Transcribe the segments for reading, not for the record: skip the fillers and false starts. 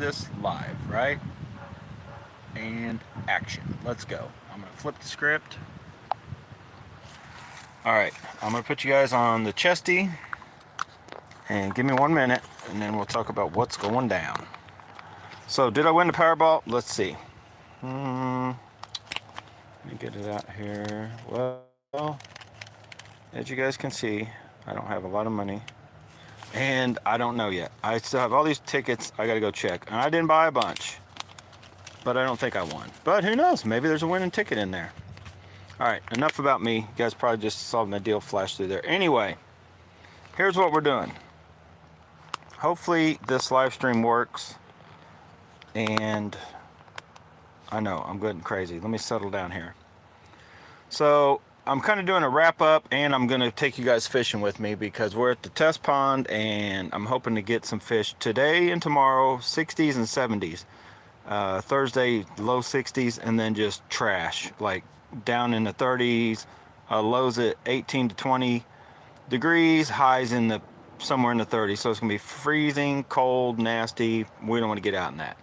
this live, right? And action. Let's go. I'm going to flip the script. Alright, I'm going to put you guys on the chesty. And give me 1 minute, and then we'll talk about what's going down. So, did I win the Powerball? Let's see. Let me get it out here. Well, as you guys can see, I don't have a lot of money. And I don't know yet. I still have all these tickets I got to go check. And I didn't buy a bunch. But I don't think I won. But who knows? Maybe there's a winning ticket in there. Alright, enough about me. You guys probably just saw my deal flash through there. Anyway, here's what we're doing. Hopefully this live stream works. And I know, I'm getting crazy. Let me settle down here. So, I'm kind of doing a wrap up, and I'm going to take you guys fishing with me because we're at the test pond, and I'm hoping to get some fish today and tomorrow, 60s and 70s. Thursday, low 60s, and then just trash, like down in the 30s, lows at 18 to 20 degrees, highs in the somewhere in the 30s. So it's going to be freezing, cold, nasty. We don't want to get out in that.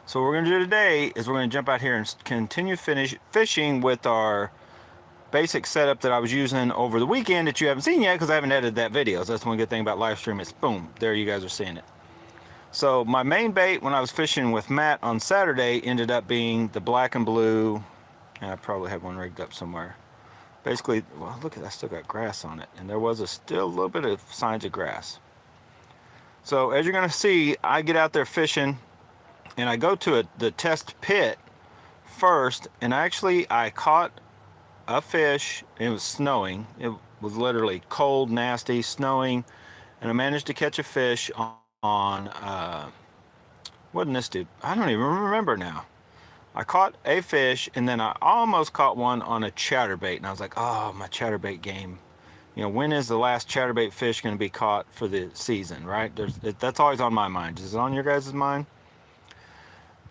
So what we're going to do today is we're going to jump out here and continue fishing with our basic setup that I was using over the weekend that you haven't seen yet because I haven't edited that video. So that's one good thing about live stream. It's boom, there you guys are seeing it. So my main bait when I was fishing with Matt on Saturday ended up being the black and blue. And I probably had one rigged up somewhere. Basically, well, look at that, still got grass on it. And there was still a little bit of signs of grass. So as you're going to see, I get out there fishing. And I go to the test pit first, and I caught a fish. It was snowing. It was literally cold, nasty, snowing, and I managed to catch a fish on wasn't this dude? I don't even remember now. I caught a fish, and then I almost caught one on a chatterbait, and I was like, oh, my chatterbait game. You know, when is the last chatterbait fish going to be caught for the season, right? That's always on my mind. Is it on your guys' mind?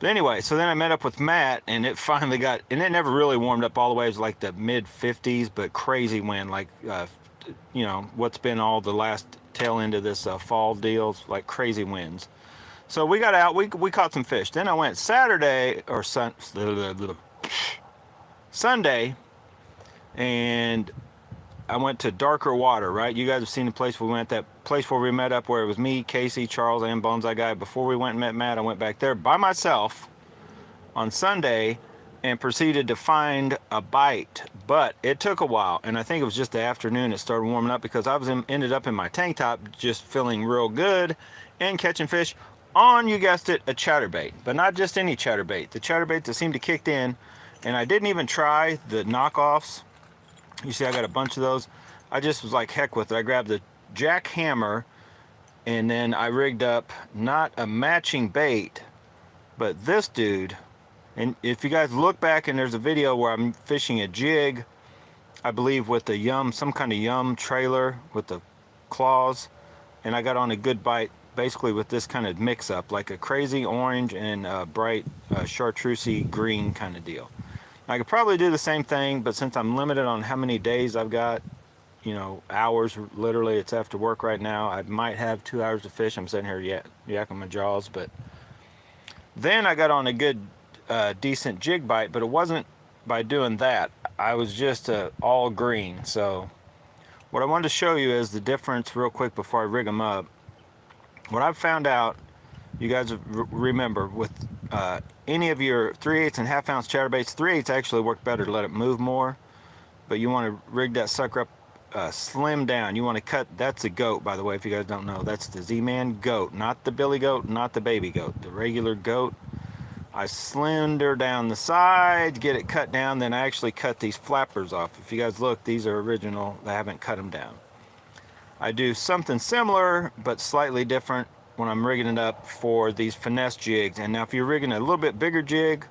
But anyway, so then I met up with Matt, and it finally got, and it never really warmed up all the way. It was like the mid 50s, but crazy wind, like, you know, what's been all the last tail end of this fall deals, like crazy winds. So we got out, we caught some fish. Then I went Sunday, and I went to darker water, right? You guys have seen the place we went, that place where we met up, where it was me, Casey, Charles, and Bonsai Guy. Before we went and met Matt, I went back there by myself on Sunday and proceeded to find a bite. But it took a while, and I think it was just the afternoon it started warming up because I was ended up in my tank top just feeling real good and catching fish on, you guessed it, a chatterbait. But not just any chatterbait. The chatterbait that seemed to kicked in, and I didn't even try the knockoffs. You see I got a bunch of those. I just was like, heck with it. I grabbed the jackhammer, and then I rigged up not a matching bait, but this dude. And if you guys look back, and there's a video where I'm fishing a jig, I believe with the yum, some kind of yum trailer with the claws, and I got on a good bite basically with this kind of mix up, like a crazy orange and a bright chartreusey green kind of deal. I could probably do the same thing, but since I'm limited on how many days I've got, you know, hours, literally, it's after work right now, I might have 2 hours to fish. I'm sitting here yakking my jaws, but then I got on a good, decent jig bite, but it wasn't by doing that. I was just all green. So what I wanted to show you is the difference real quick before I rig them up. What I've found out, you guys remember, with any of your 3/8 and ½ ounce chatterbaits, 3/8 actually work better to let it move more, but you want to rig that sucker up slim down. You want to cut, that's a goat, by the way, if you guys don't know. That's the Z-Man goat, not the billy goat, not the baby goat, the regular goat. I slender down the sides, get it cut down, then I actually cut these flappers off. If you guys look, these are original. I haven't cut them down. I do something similar, but slightly different when I'm rigging it up for these finesse jigs. And now if you're rigging a little bit bigger jig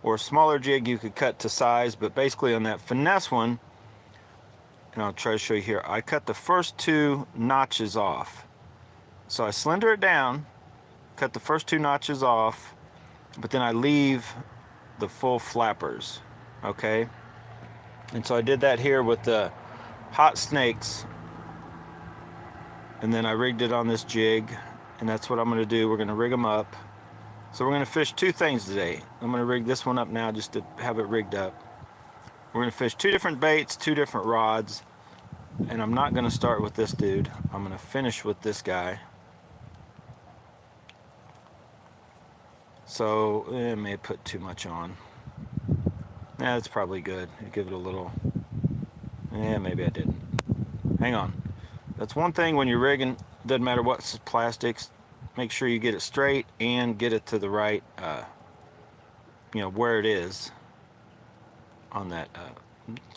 or a smaller jig, you could cut to size, but basically on that finesse one, and I'll try to show you here, I cut the first 2 notches off. So I slender it down, cut the first 2 notches off, but then I leave the full flappers, okay? And so I did that here with the hot snakes, and then I rigged it on this jig, and that's what I'm going to do. We're going to rig them up, So we're going to fish two things today. I'm going to rig this one up now just to have it rigged up. We're going to fish two different baits, two different rods, and I'm not going to start with this dude. I'm going to finish with this guy. So it may put too much on. Yeah, that's probably good. Give it a little. Yeah, maybe I didn't. Hang on. That's one thing when you're rigging. Doesn't matter what plastics. Make sure you get it straight and get it to the right, where it is on that.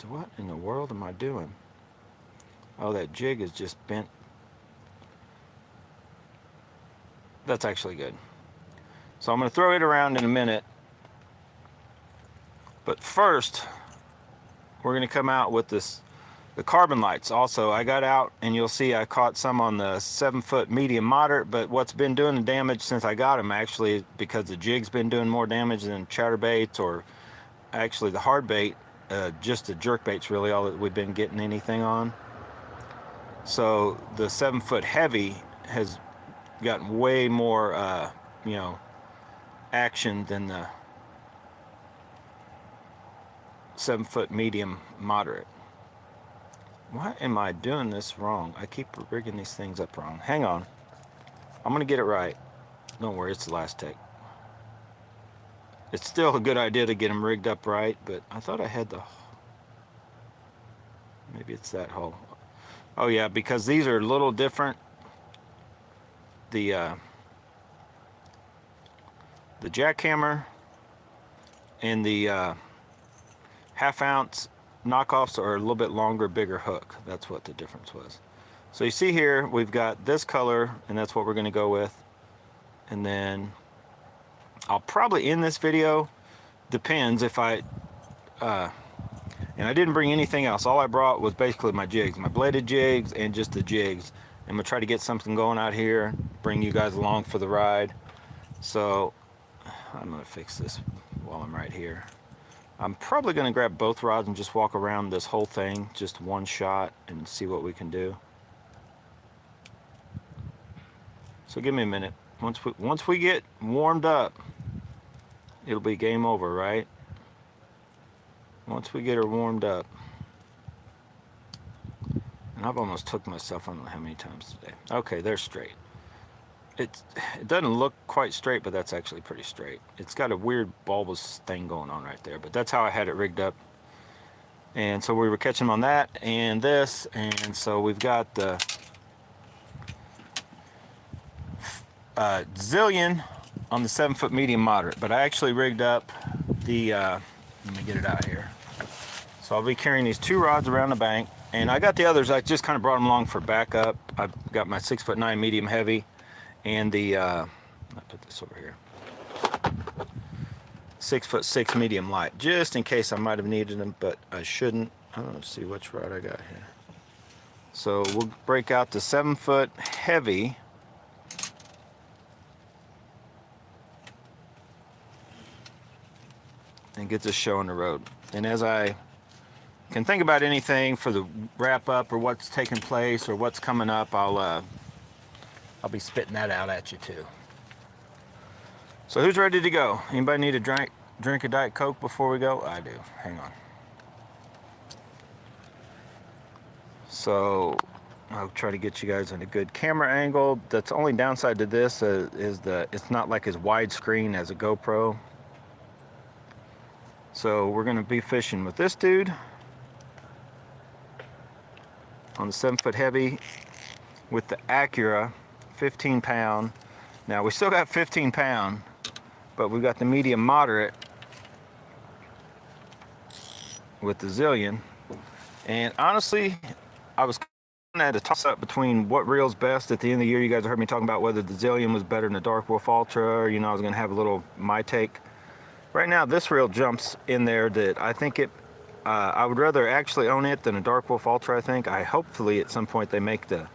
What in the world am I doing? Oh, that jig is just bent. That's actually good. So I'm going to throw it around in a minute. But first, we're going to come out with the Carbonlites. Also, I got out, and you'll see I caught some on the 7-foot medium moderate, but what's been doing the damage since I got them, actually, because the jig's been doing more damage than chatterbaits, or actually the hard bait, just the jerk bait's really all that we've been getting anything on. So the 7-foot heavy has gotten way more, action than the 7-foot medium moderate. Why am I doing this wrong? I keep rigging these things up wrong. Hang on. I'm gonna get it right. Don't worry, it's the last take. It's still a good idea to get them rigged up right, but I thought I had the... Maybe it's that hole. Oh yeah, because these are a little different. The jackhammer and the half-ounce knockoffs are a little bit longer, bigger hook. That's what the difference was. So you see here, we've got this color, and that's what we're going to go with. And then I'll probably end this video. Depends if I... and I didn't bring anything else. All I brought was basically my jigs, my bladed jigs, and just the jigs. I'm going to try to get something going out here, bring you guys along for the ride. So I'm going to fix this while I'm right here. I'm probably going to grab both rods and just walk around this whole thing, just one shot, and see what we can do. So give me a minute. Once we get warmed up, it'll be game over, right? Once we get her warmed up. And I've almost took myself, I don't know how many times today. Okay, they're straight. It doesn't look quite straight, but that's actually pretty straight. It's got a weird bulbous thing going on right there, but that's how I had it rigged up. And so we were catching them on that and this, and so we've got the Zillion on the 7-foot medium moderate, but I actually rigged up the, let me get it out here. So I'll be carrying these two rods around the bank, and I got the others, I just kind of brought them along for backup. I've got my 6'9" medium heavy, and the, I'll put this over here, 6'6" medium light, just in case I might have needed them, but I shouldn't. I don't know, see which rod I got here. So we'll break out the 7-foot heavy. And get this show on the road. And as I can think about anything for the wrap up or what's taking place or what's coming up, I'll be spitting that out at you too. So who's ready to go? Anybody need a drink a Diet Coke before we go? I do. Hang on. So I'll try to get you guys in a good camera angle. That's the only downside to this is it's not like as widescreen as a GoPro. So we're going to be fishing with this dude on the 7-foot heavy with the Acura 15-pound. Now we still got 15-pound, but we've got the medium moderate with the Zillion. And honestly, I was kind of at a toss-up between what reel's best. At the end of the year, you guys heard me talking about whether the Zillion was better than the Dark Wolf Ultra, or, I was going to have a little my take. Right now, this reel jumps in there that I think I would rather actually own it than a Dark Wolf Ultra, I think. Hopefully at some point they make the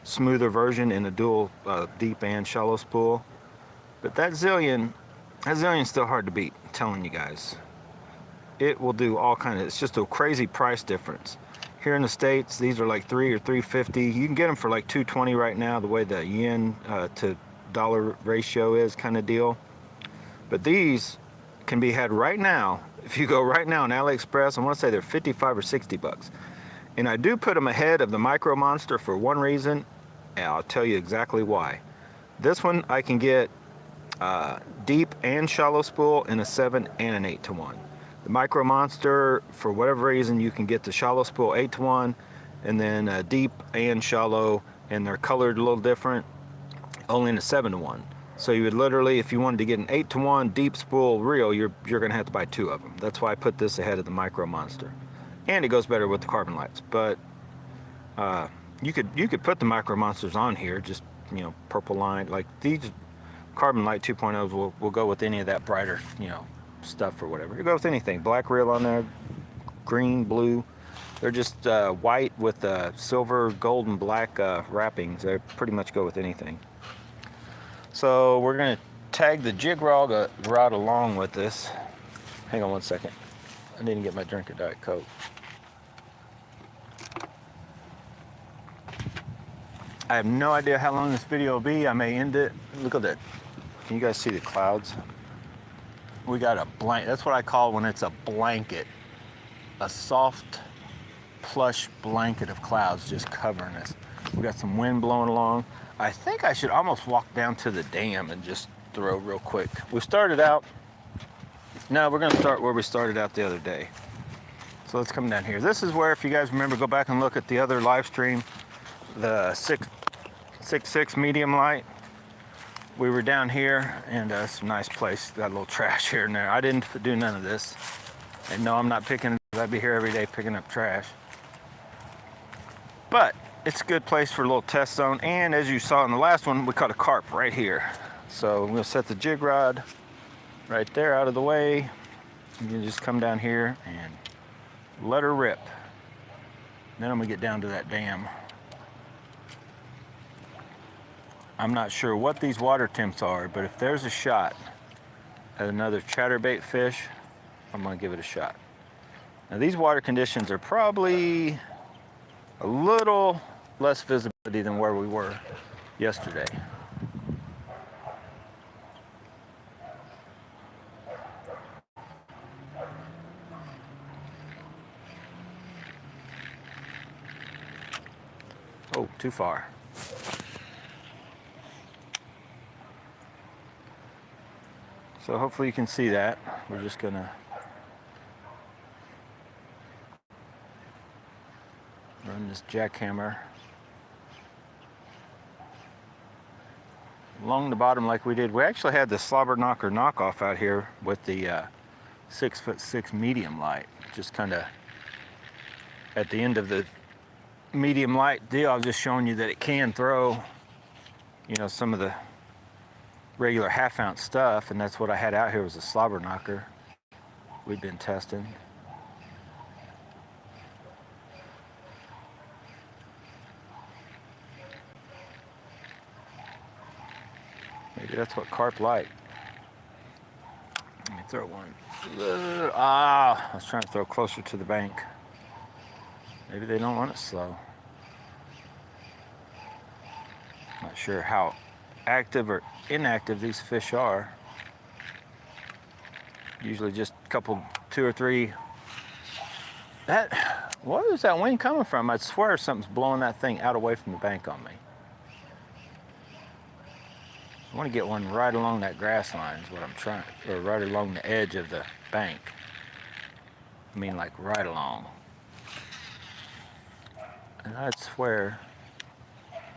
smoother version in a dual deep and shallow spool. But that Zillion's still hard to beat, I'm telling you guys. It will do all kinds of, it's just a crazy price difference. Here in the States, these are like $3 or $3.50. You can get them for like $2.20 right now, the way the yen to dollar ratio is kind of deal. But these can be had right now. If you go right now on AliExpress, I want to say they're 55 or 60 bucks. And I do put them ahead of the Micro Monster for one reason, and I'll tell you exactly why. This one I can get deep and shallow spool in a 7 and an 8-to-1. The Micro Monster, for whatever reason, you can get the shallow spool 8-to-1, and then deep and shallow, and they're colored a little different, only in a 7-to-1. So you would literally, if you wanted to get an 8-to-1 deep spool reel, you're going to have to buy 2 of them. That's why I put this ahead of the Micro Monster. And it goes better with the Carbonlites. But you could put the Micro Monsters on here, just, you know, purple line. Like these Carbonlite 2.0s will go with any of that brighter, you know, stuff or whatever. You go with anything. Black reel on there, green, blue. They're just white with silver, gold, and black wrappings. They pretty much go with anything. So we're going to tag the jig rod along with this. Hang on one second. I need to get my drink of Diet Coke. I have no idea how long this video will be. I may end it. Look at that. Can you guys see the clouds? We got a blanket. That's what I call when it's a blanket. A soft, plush blanket of clouds just covering us. We got some wind blowing along. I think I should almost walk down to the dam and just throw real quick. We started out, no, we're gonna start where we started out the other day. So let's come down here. This is where, if you guys remember, go back and look at the other live stream, the 6.6 medium light. We were down here, and it's a nice place. Got a little trash here and there. I didn't do none of this. And no, I'm not picking, I'd be here every day picking up trash. But it's a good place for a little test zone. And as you saw in the last one, we caught a carp right here. So I'm gonna set the jig rod right there out of the way. You can just come down here and let her rip. Then I'm gonna get down to that dam. I'm not sure what these water temps are, but if there's a shot at another chatterbait fish, I'm gonna give it a shot. Now these water conditions are probably a little less visibility than where we were yesterday. Oh, too far. So hopefully you can see that. We're just gonna run this jackhammer along the bottom like we did. We actually had the slobber knocker knockoff out here with the 6'6" medium light. Just kind of at the end of the medium light deal, I was just showing you that it can throw, you know, some of the regular half-ounce stuff, and that's what I had out here was a slobber knocker we'd been testing. Maybe that's what carp like. Let me throw one. I was trying to throw closer to the bank. Maybe they don't want it slow. Not sure how active or inactive these fish are. Usually just a couple, 2 or 3. Where is that wind coming from? I swear something's blowing that thing out away from the bank on me. I want to get one right along that grass line is what I'm trying, or right along the edge of the bank. I mean, like right along. And I'd swear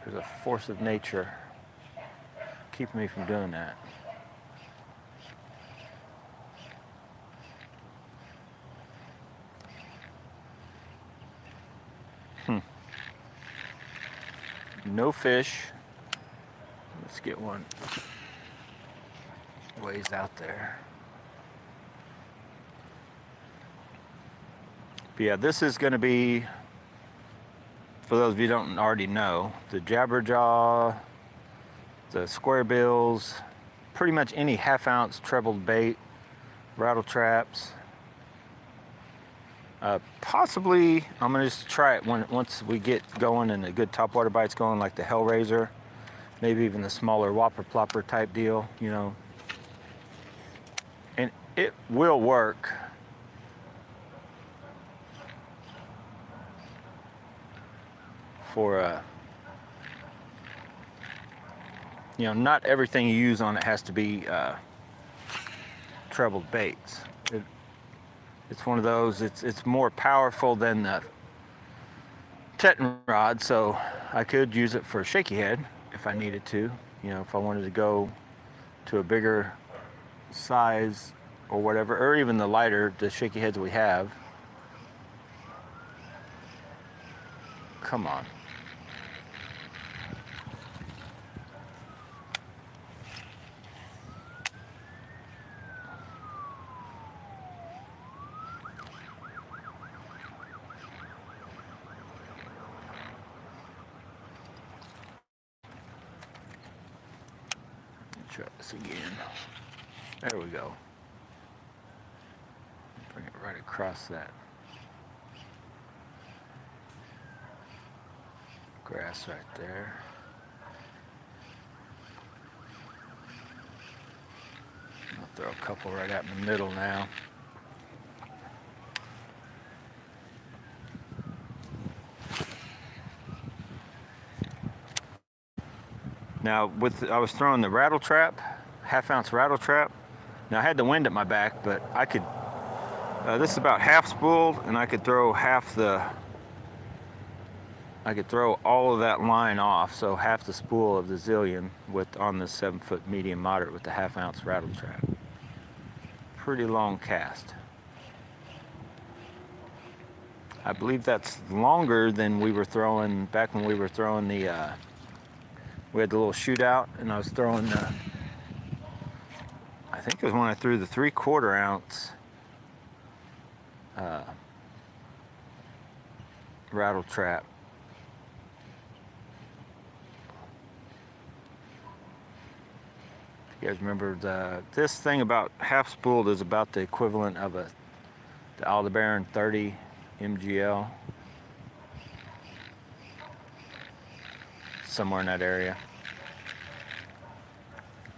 there's a force of nature keeping me from doing that. No fish. Let's get one ways out there. But yeah, this is going to be, for those of you who don't already know, the jabberjaw, the square bills, pretty much any half-ounce trebled bait, rattle traps. Possibly, I'm gonna just try it once we get going and a good topwater bite's going, like the Hellraiser, maybe even the smaller whopper plopper type deal, you know. it will work. For you know, not everything you use on it has to be trebled baits. It's one of those. It's more powerful than the tetton rod, so I could use it for a shaky head if I needed to. You know, if I wanted to go to a bigger size or whatever, or even the lighter, the shaky heads we have. Come on. Try this again. There we go. Bring it right across that grass right there. I'll throw a couple right out in the middle now. Now, I was throwing the rattle trap, half-ounce rattle trap. Now I had the wind at my back, but I could. This is about half spooled, and I could throw I could throw all of that line off, so half the spool of the zillion on the 7-foot medium moderate with the half-ounce rattle trap. Pretty long cast. I believe that's longer than we were throwing back when we were throwing the. We had the little shootout, and I was throwing I think it was when I threw the 3/4 ounce rattle trap. You guys remember this thing about half spooled is about the equivalent of the Aldebaran 30 MGL. Somewhere in that area.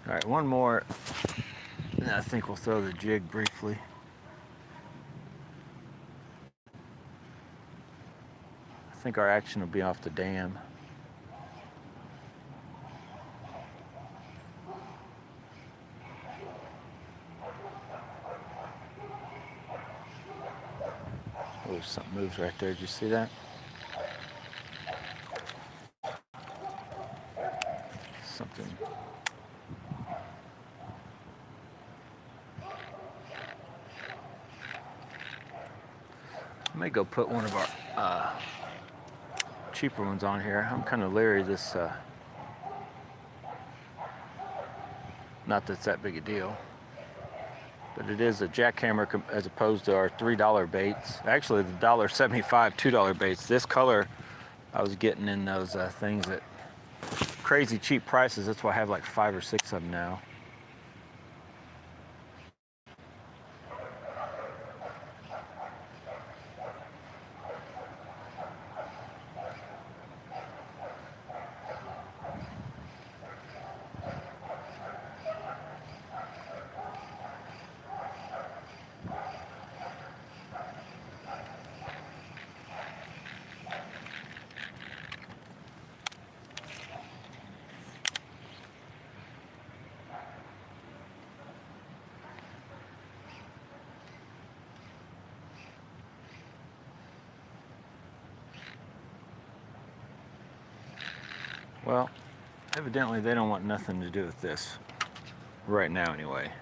All right, one more, and I think we'll throw the jig briefly. I think our action will be off the dam. Oh, something moves right there. Did you see that? Something. I may go put one of our cheaper ones on here. I'm kind of leery this. Not that it's that big a deal, but it is a jackhammer as opposed to our $3 baits. Actually, the $1.75 $2 baits. This color I was getting in those things at crazy cheap prices. That's why I have like 5 or 6 of them now. Well, evidently they don't want nothing to do with this right now anyway.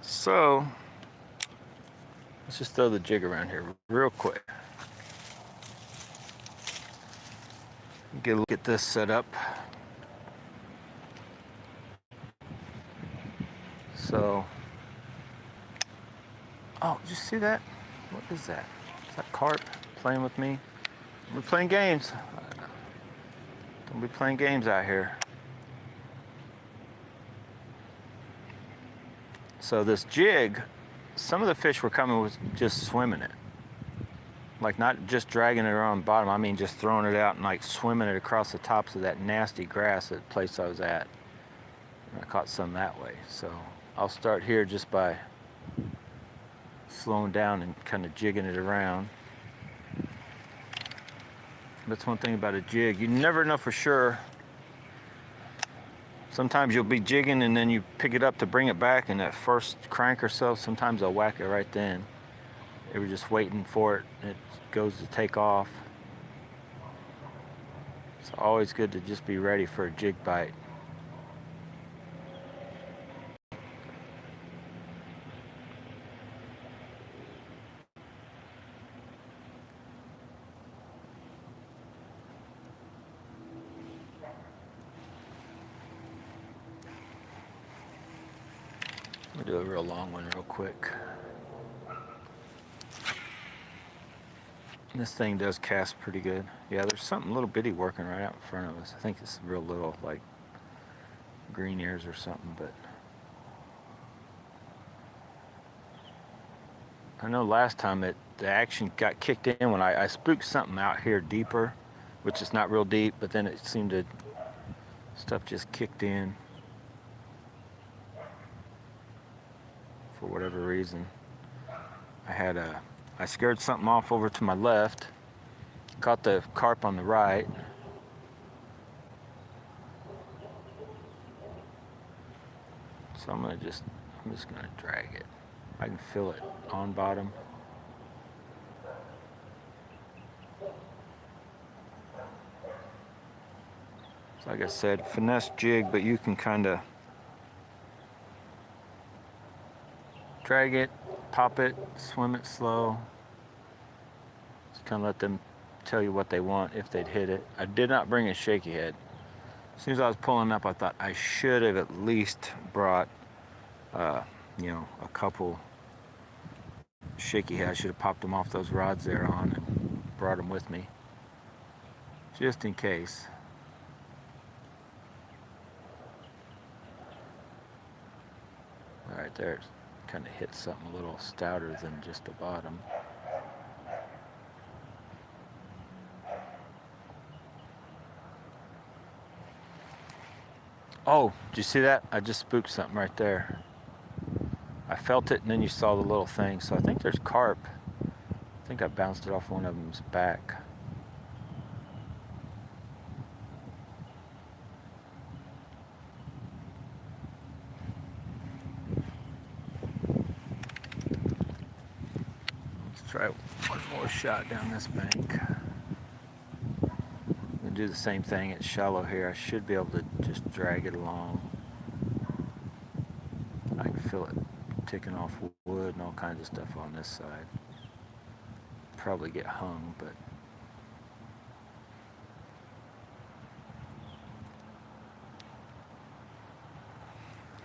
So let's just throw the jig around here real quick. Get a look at this set up. So, oh, did you see that? What is that? Is that carp playing with me? We're playing games. Don't be playing games out here. So this jig, some of the fish were coming with just swimming it. Like not just dragging it around the bottom, I mean just throwing it out and like swimming it across the tops of that nasty grass at the place I was at. And I caught some that way. So I'll start here just by slowing down and kind of jigging it around. That's one thing about a jig. You never know for sure. Sometimes you'll be jigging and then you pick it up to bring it back, and that first crank or so, sometimes I'll whack it right then. They were just waiting for it. It goes to take off. It's always good to just be ready for a jig bite. I'll do a real long one real quick. This thing does cast pretty good. Yeah, there's something little bitty working right out in front of us. I think it's real little, like green ears or something, but I know last time the action got kicked in when I spooked something out here deeper, which is not real deep, but then it seemed to, stuff just kicked in for whatever reason. I scared something off over to my left, caught the carp on the right. So I'm just gonna drag it. I can feel it on bottom. So like I said, finesse jig, but you can kind of drag it, pop it, swim it slow. Just kind of let them tell you what they want if they'd hit it. I did not bring a shaky head. As soon as I was pulling up, I thought I should have at least brought, a couple shaky heads. I should have popped them off those rods there on and brought them with me, just in case. All right, there, kind of hit something a little stouter than just the bottom. Oh, did you see that? I just spooked something right there. I felt it, and then you saw the little thing. So I think there's carp. I think I bounced it off one of them's back. Let's try one more shot down this bank. Do the same thing. It's shallow here. I should be able to just drag it along. I can feel it ticking off wood and all kinds of stuff on this side. Probably get hung, but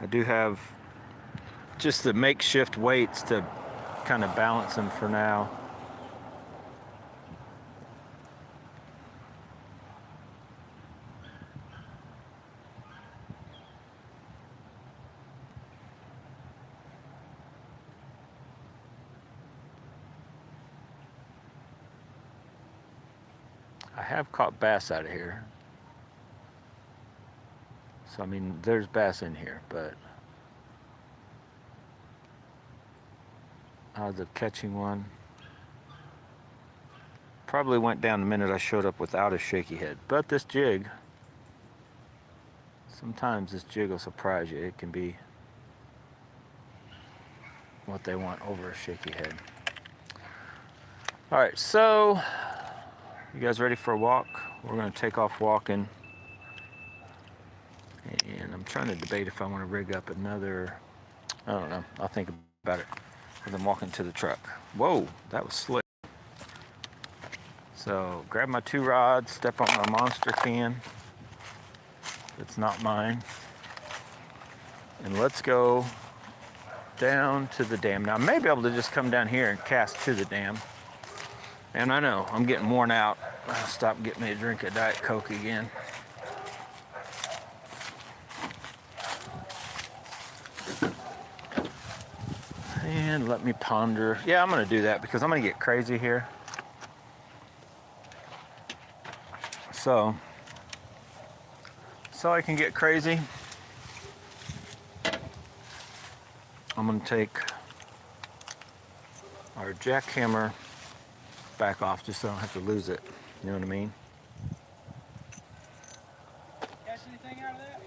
I do have just the makeshift weights to kind of balance them for now. I have caught bass out of here. So, I mean, there's bass in here, but odds of catching one probably went down the minute I showed up without a shaky head. But this jig, sometimes this jig will surprise you. It can be what they want over a shaky head. All right, so you guys ready for a walk? We're going to take off walking. And I'm trying to debate if I want to rig up another, I don't know. I'll think about it as I'm walking to the truck. Whoa, that was slick. So grab my 2 rods, step on my monster can. It's not mine. And let's go down to the dam. Now I may be able to just come down here and cast to the dam. And I know, I'm getting worn out. I'll stop and get me a drink of Diet Coke again. And let me ponder. Yeah, I'm gonna do that because I'm gonna get crazy here. So I can get crazy, I'm going to take our jackhammer back off just so I don't have to lose it. You know what I mean? Catch anything out of that?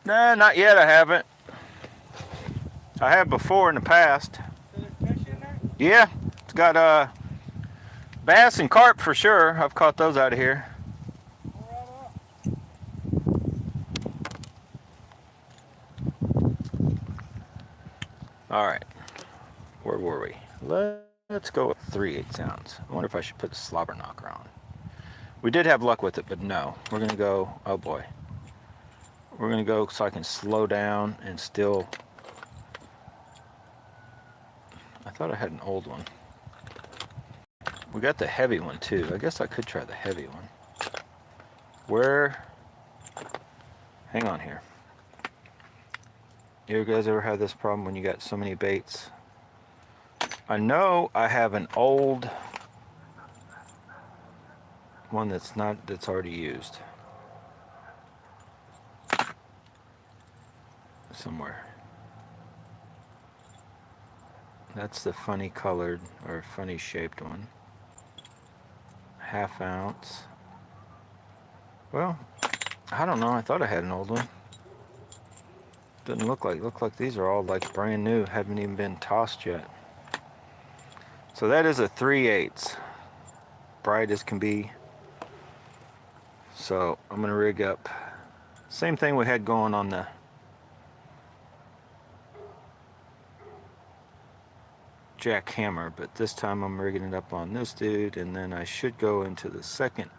Nah, not yet. I haven't. I have before in the past. So there's fish in there? Yeah, it's got bass and carp for sure. I've caught those out of here. All All right, where were we? Let's go with 3/8 ounce. I wonder if I should put the slobber knocker on. We did have luck with it, but no. We're gonna go, oh boy. We're gonna go so I can slow down and still. I thought I had an old one. We got the heavy one too. I guess I could try the heavy one. Where? Hang on here. You guys ever have this problem when you got so many baits? I know I have an old one that's already used. Somewhere. That's the funny colored or funny shaped one. 1/2 ounce. Well, I don't know. I thought I had an old one. Doesn't look like these are all like brand new. Haven't even been tossed yet. So that is a 3/8. Bright as can be. So I'm gonna rig up. Same thing we had going on the jackhammer, but this time I'm rigging it up on this dude, and then I should go into the second.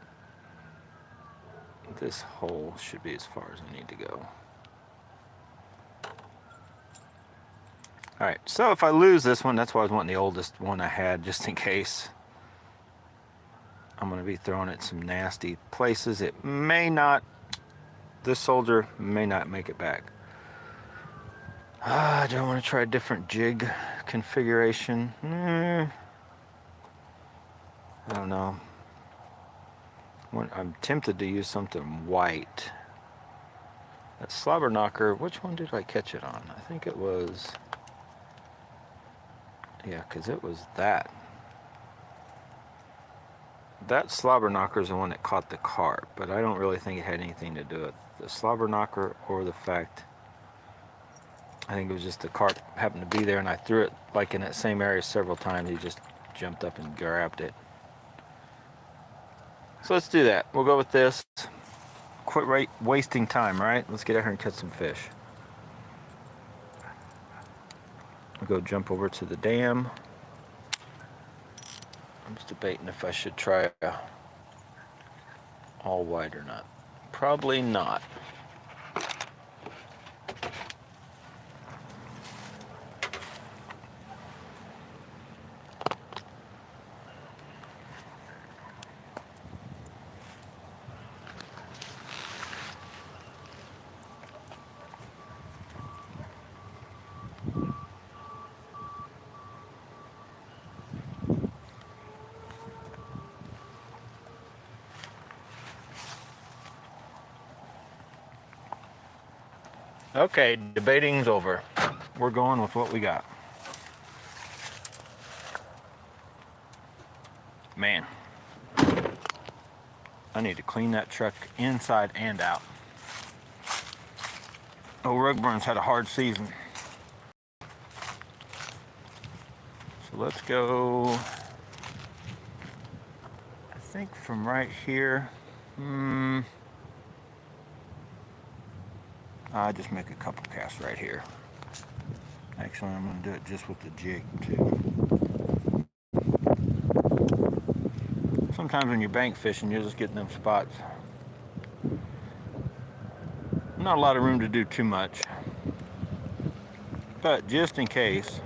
This hole should be as far as I need to go. Alright, so if I lose this one, that's why I was wanting the oldest one I had, just in case. I'm going to be throwing it some nasty places. It may not, this soldier may not make it back. I don't want to try a different jig configuration. I don't know. I'm tempted to use something white. That slobber knocker, which one did I catch it on? I think it was... Yeah, because it was that. That slobber knocker is the one that caught the carp, but I don't really think it had anything to do with the slobber knocker or the fact. I think it was just the carp happened to be there and I threw it like in that same area several times. He just jumped up and grabbed it. So let's do that. We'll go with this. Quit wasting time, right? Let's get out here and catch some fish. I'll go jump over to the dam. I'm just debating if I should try a all white or not. Probably not. Okay, debating's over. We're going with what we got. Man, I need to clean that truck inside and out. Oh, Rugburn's had a hard season. So let's go, I think from right here, I'll just make a couple casts right here. Actually, I'm going to do it just with the jig too. Sometimes when you're bank fishing, you're just getting them spots. Not a lot of room to do too much. But just in case,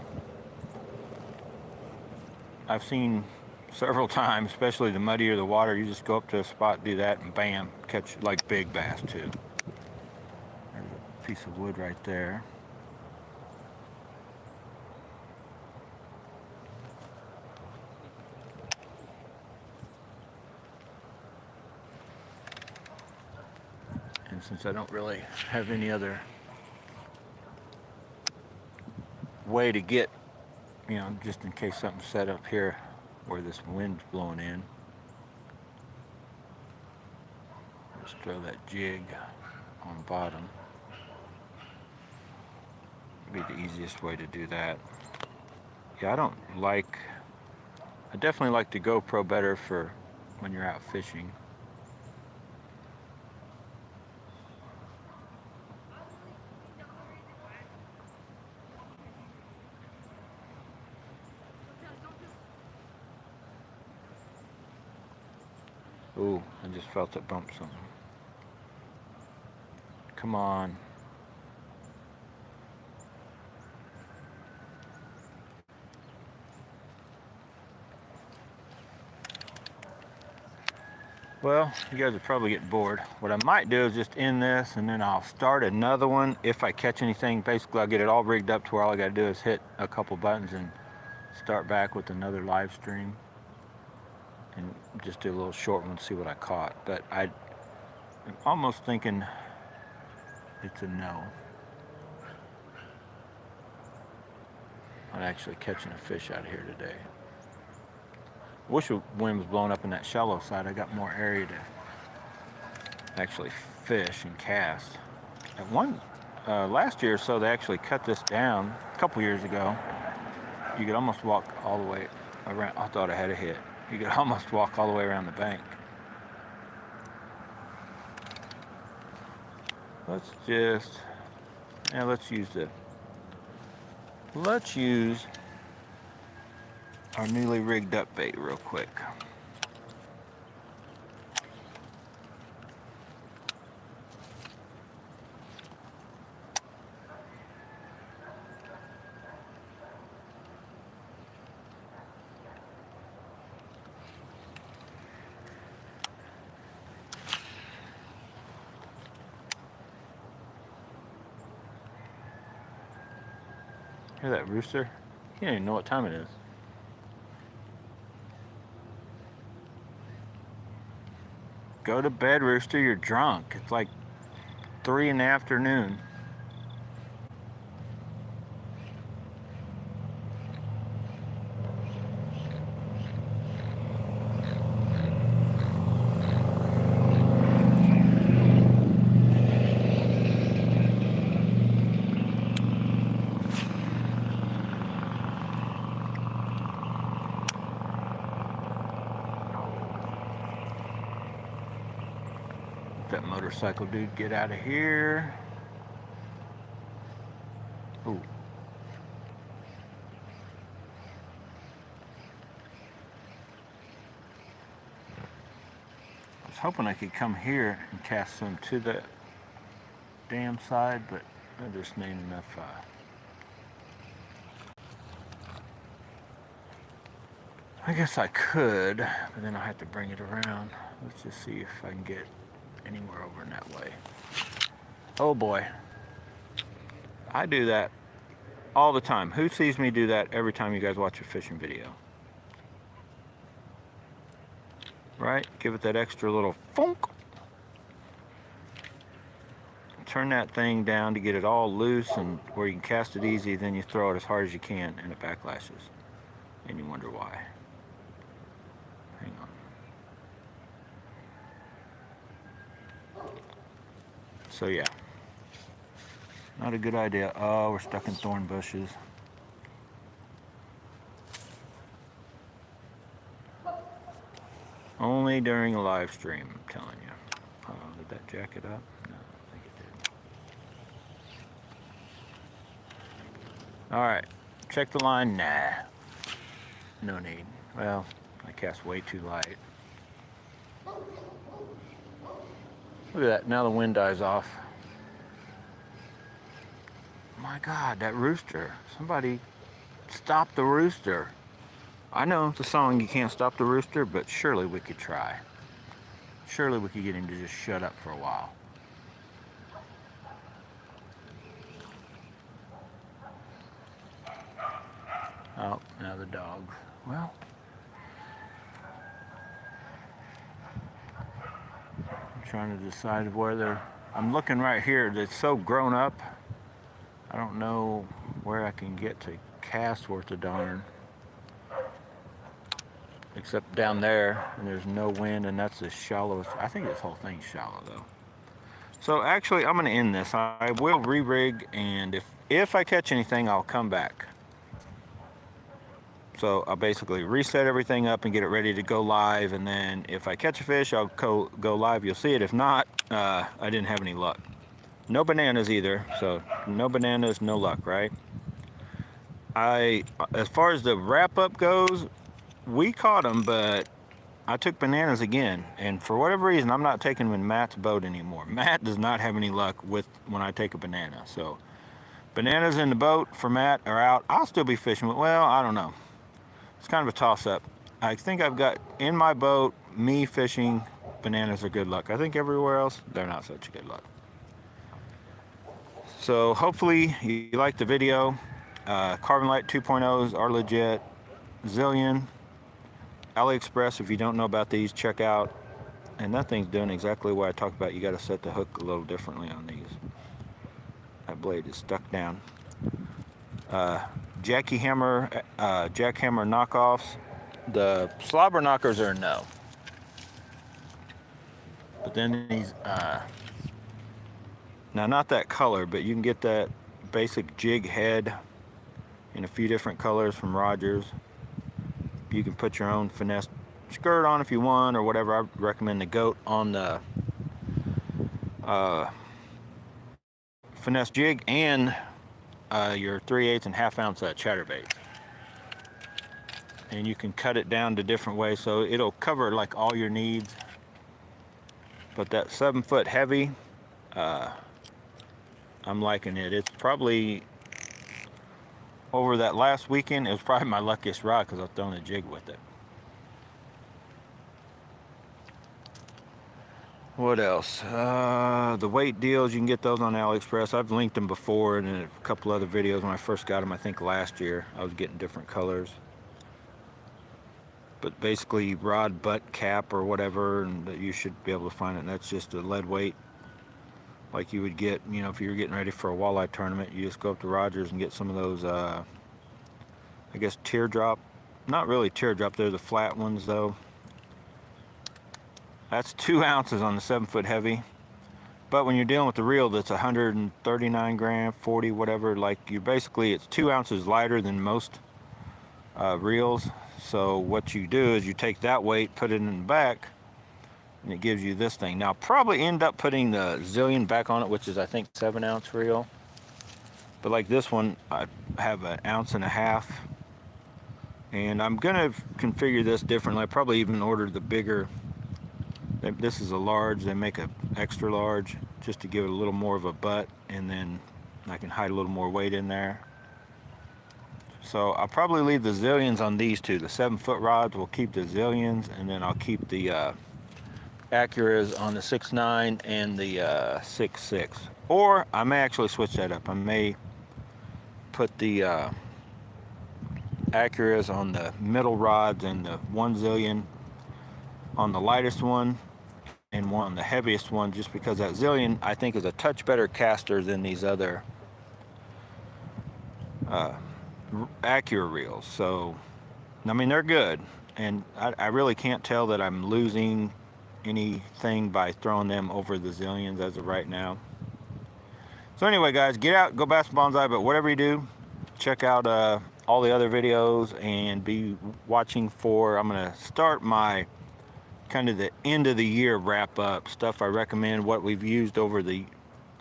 I've seen several times, especially the muddier the water, you just go up to a spot, do that, and bam, catch like big bass too. There's a piece of wood right there. And since I don't really have any other way to get, you know, just in case something's set up here where this wind's blowing in. Just throw that jig on the bottom. Be the easiest way to do that. Yeah, I definitely like the GoPro better for when you're out fishing. Ooh, I just felt it bump something. Come on. Well, you guys are probably getting bored. What I might do is just end this and then I'll start another one if I catch anything. Basically, I'll get it all rigged up to where all I gotta do is hit a couple buttons and start back with another live stream. And just do a little short one, see what I caught. But I'm almost thinking it's a no. I'm actually catching a fish out of here today. Wish the wind was blowing up in that shallow side. I got more area to actually fish and cast. At last year or so, they actually cut this down a couple years ago. You could almost walk all the way around. I thought I had a hit. You could almost walk all the way around the bank. Let's use our newly rigged up bait real quick. Hear that rooster? He don't even know what time it is. Go to bed, rooster, you're drunk. It's like 3 in the afternoon. That motorcycle dude get out of here. Ooh. I was hoping I could come here and cast some to the dam side, but there just ain't enough. I guess I could, but then I have to bring it around. Let's just see if I can get anywhere over in that way. Oh boy. I do that all the time. Who sees me do that every time you guys watch a fishing video? Right? Give it that extra little funk. Turn that thing down to get it all loose and where you can cast it easy, then you throw it as hard as you can and it backlashes. And you wonder why. Hang on. So yeah. Not a good idea. Oh, we're stuck in thorn bushes. Only during a live stream, I'm telling you. Did that jack it up? No, I don't think it did. Alright, check the line. Nah. No need. Well, I cast way too light. Look at that, now the wind dies off. My God, that rooster. Somebody stop the rooster. I know it's a song, you can't stop the rooster, but surely we could try. Surely we could get him to just shut up for a while. Oh, now the dogs. Well, I'm trying to decide where they're... I'm looking right here. It's so grown up. I don't know where I can get to cast worth a darn. Except down there, and there's no wind, and that's the shallowest. I think this whole thing's shallow though. So actually, I'm gonna end this. I will re-rig, and if I catch anything, I'll come back. So I'll basically reset everything up and get it ready to go live, and then if I catch a fish, I'll go live. You'll see it. If not, I didn't have any luck. No bananas either, so no bananas, no luck, right? As far as the wrap-up goes, we caught them, but I took bananas again, and for whatever reason, I'm not taking them in Matt's boat anymore. Matt does not have any luck with when I take a banana, so bananas in the boat for Matt are out. I'll still be fishing, but well, I don't know. It's kind of a toss-up. I think I've got in my boat, me fishing, bananas are good luck. I think everywhere else, they're not such good luck. So hopefully you liked the video. Carbonlite 2.0s are legit. Zillion, AliExpress, if you don't know about these, check out. And that thing's doing exactly what I talked about. You got to set the hook a little differently on these. That blade is stuck down. Jackhammer knockoffs. The slobber knockers are no. But then these, now not that color, but you can get that basic jig head in a few different colors from Rogers. You can put your own finesse skirt on if you want, or whatever. I recommend the goat on the finesse jig, and your 3/8 and ½ ounce chatterbait. And you can cut it down to different ways, so it'll cover like all your needs. But that 7-foot heavy, I'm liking it. It's probably, over that last weekend, it was probably my luckiest rod because I've thrown a jig with it. What else? The weight deals, you can get those on AliExpress. I've linked them before in a couple other videos when I first got them, I think last year. I was getting different colors. But basically rod butt cap or whatever, and you should be able to find it. And that's just a lead weight like you would get, you know, if you were getting ready for a walleye tournament. You just go up to Rogers and get some of those, I guess teardrop. Not really teardrop, they're the flat ones though. That's 2 ounces on the 7-foot heavy. But when you're dealing with the reel that's 139 gram, 40, whatever, like you basically, it's 2 ounces lighter than most reels. So what you do is you take that weight, put it in the back, and it gives you this thing. Now I'll probably end up putting the Zillion back on it, which is I think 7-ounce reel. But like this one, I have 1.5 ounces. And I'm gonna configure this differently. I probably even ordered the bigger. This is a large, they make a extra large just to give it a little more of a butt, and then I can hide a little more weight in there. So I'll probably leave the Zillions on these two. The 7-foot rods will keep the Zillions, and then I'll keep the Acuras on the 6.9 and the 6.6. Or I may actually switch that up. I may put the Acuras on the middle rods and the 1 Zillion on the lightest one and one on the heaviest one, just because that Zillion I think is a touch better caster than these other Acura reels. So I mean, they're good, and I really can't tell that I'm losing anything by throwing them over the Zillions as of right now. So anyway guys, get out, go bass bonsai, but whatever you do, check out all the other videos and be watching for, I'm gonna start my kind of the end of the year wrap up stuff. I recommend what we've used over the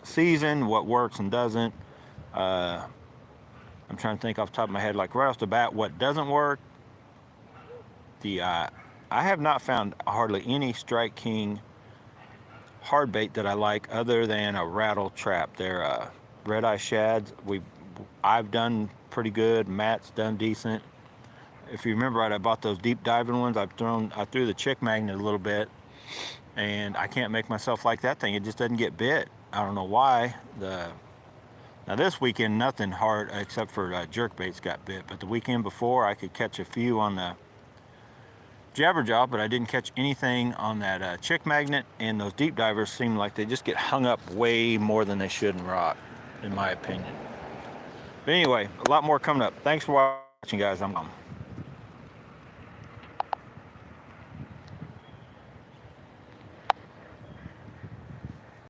season, what works and doesn't. I'm trying to think off the top of my head, like right off the bat, what doesn't work. I have not found hardly any Strike King hard bait that I like other than a rattle trap. They're red eye shads. I've done pretty good. Matt's done decent. If you remember right, I bought those deep diving ones. I threw the chick magnet a little bit, and I can't make myself like that thing. It just doesn't get bit. I don't know why. Now this weekend, nothing hard except for jerk baits got bit, but the weekend before I could catch a few on the jabberjaw, but I didn't catch anything on that chick magnet, and those deep divers seem like they just get hung up way more than they should in rock, in my opinion. But anyway, a lot more coming up. Thanks for watching, guys. I'm gone.